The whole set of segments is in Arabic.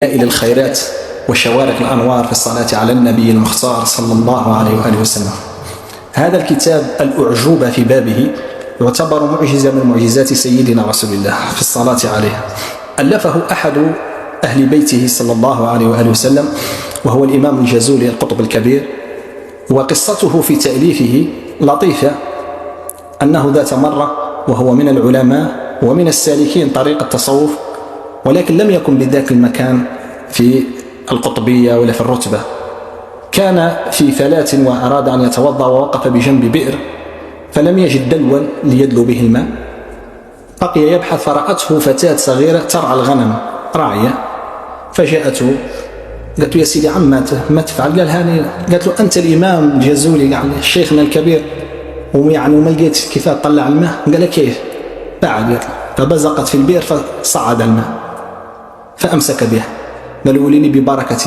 إلى الخيرات وشوارق الأنوار في الصلاة على النبي المختار صلى الله عليه وآله وسلم. هذا الكتاب الأعجوبة في بابه يعتبر معجزة من معجزات سيدنا رسول الله في الصلاة عليه. ألفه أحد أهل بيته صلى الله عليه وآله وسلم وهو الإمام الجزولي القطب الكبير، وقصته في تأليفه لطيفة. أنه ذات مرة وهو من العلماء ومن السالكين طريق التصوف، ولكن لم يكن بذاك المكان في القطبية ولا في الرتبة، كان في فلاة وأراد أن يتوضأ ووقف بجنب بئر فلم يجد دلوا ليدلو به الماء، بقي يبحث فرأته فتاة صغيرة ترعى الغنم راعية، فجاءته قالت له: يا سيدي عم ما تفعل؟ قالت له: أنت الإمام الجزولي يعني شيخنا الكبير، ويعني وما لقيت كيف تطلع الماء؟ قال: كيف؟ بعد فبزقت في البئر فصعد الماء فأمسك به. قال: قولي لي ببركة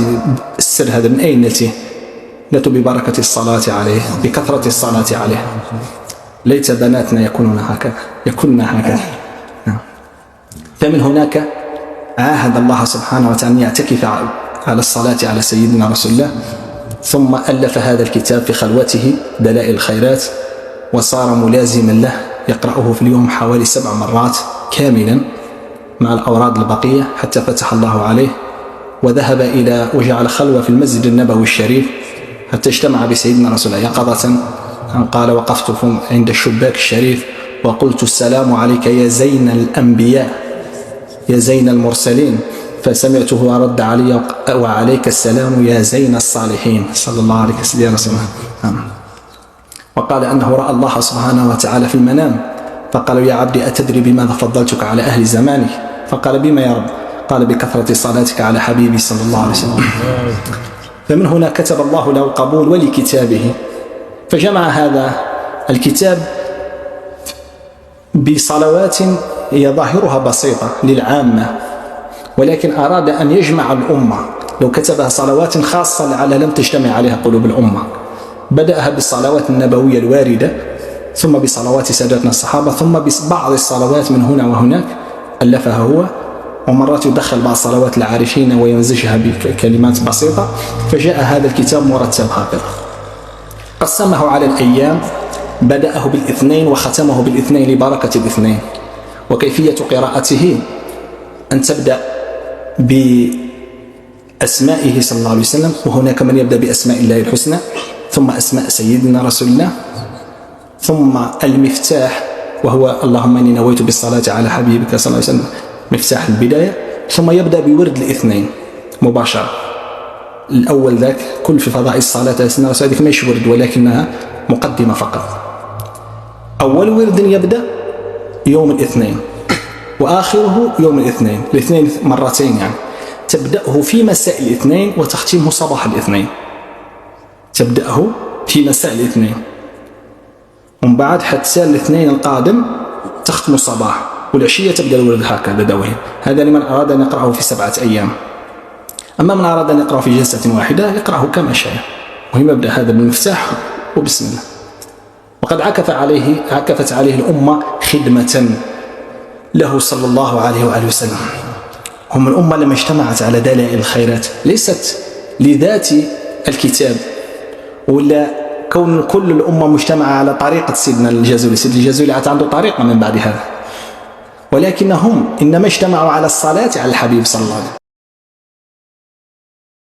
السر هذا من أين نلتيه؟ قالت: ببركة الصلاة عليه، بكثرة الصلاة عليه. ليت بناتنا يكونن هكذا. فمن هناك عاهد الله سبحانه وتعالى أن يعتكف على الصلاة على سيدنا رسول الله، ثم ألف هذا الكتاب في خلوته دلائل الخيرات، وصار ملازما له يقرأه في اليوم حوالي 7 مرات كاملا مع الأوراد البقية حتى فتح الله عليه، وذهب إلى وجعل خلوة في المسجد النبوي الشريف حتى اجتمع بسيدنا رسول الله يقظة. قال: وقفت عند الشباك الشريف وقلت: السلام عليك يا زين الأنبياء يا زين المرسلين، فسمعته رد علي: وعليك السلام يا زين الصالحين، صلى الله عليه وسلم يا رسول الله. وقال أنه رأى الله سبحانه وتعالى في المنام فقال: يا عبدي أتدري بماذا فضلتك على أهل زمانك؟ فقال: بما يا رب؟ قال: بكثرة صلاتك على حبيبي صلى الله عليه وسلم. فمن هنا كتب الله له القبول ولكتابه، فجمع هذا الكتاب بصلوات هي ظاهرها بسيطة للعامة، ولكن أراد أن يجمع الأمة. لو كتبها صلوات خاصة لعلها لم تجتمع عليها قلوب الأمة. بدأها بالصلوات النبوية الواردة، ثم بصلوات سادتنا الصحابة، ثم ببعض الصلوات من هنا وهناك ألفها هو، ومرات يدخل بعض صلوات العارفين ويمزجها بكلمات بسيطة، فجاء هذا الكتاب مرتب هكذا. قسمه على الأيام، بدأه بالاثنين وختمه بالاثنين لبركة الاثنين. وكيفية قراءته أن تبدأ بأسمائه صلى الله عليه وسلم، وهناك من يبدأ بأسماء الله الحسنى، ثم أسماء سيدنا رسول الله، ثم المفتاح وهو اللهم إني نويت بالصلاة على حبيبك صلى الله عليه وسلم، مفتاح البداية، ثم يبدأ بورد الاثنين مباشرة. الأول ذاك كل في فضائل الصلاة على سيدنا رسول الله مش ورد ولكنها مقدمة فقط. أول ورد يبدأ يوم الاثنين وآخره يوم الاثنين مرتين، يعني تبدأه في مساء الاثنين وتختمه صباح الاثنين. تبدأه في مساء الاثنين ومن بعد حتى الاثنين القادم تختم الصباح، والعشية تبدأ الورد هكذا دوي. هذا لمن أراد أن يقرأه في 7 أيام. أما من أراد أن يقرأه في جلسة واحدة يقرأه كما شاء. وهم يبدأ هذا بالمفتاح وبسم الله. وقد عكفت عليه الأمة خدمة له صلى الله عليه وآله وسلم. هم الأمة لما اجتمعت على دلائل الخيرات ليست لذات الكتاب ولا كون كل الأمة مجتمعة على طريقة سيدنا الجزولي. سيدنا الجزولي عنده طريقة من بعد هذا، ولكنهم إنما اجتمعوا على الصلاة على الحبيب صلى الله عليه وسلم.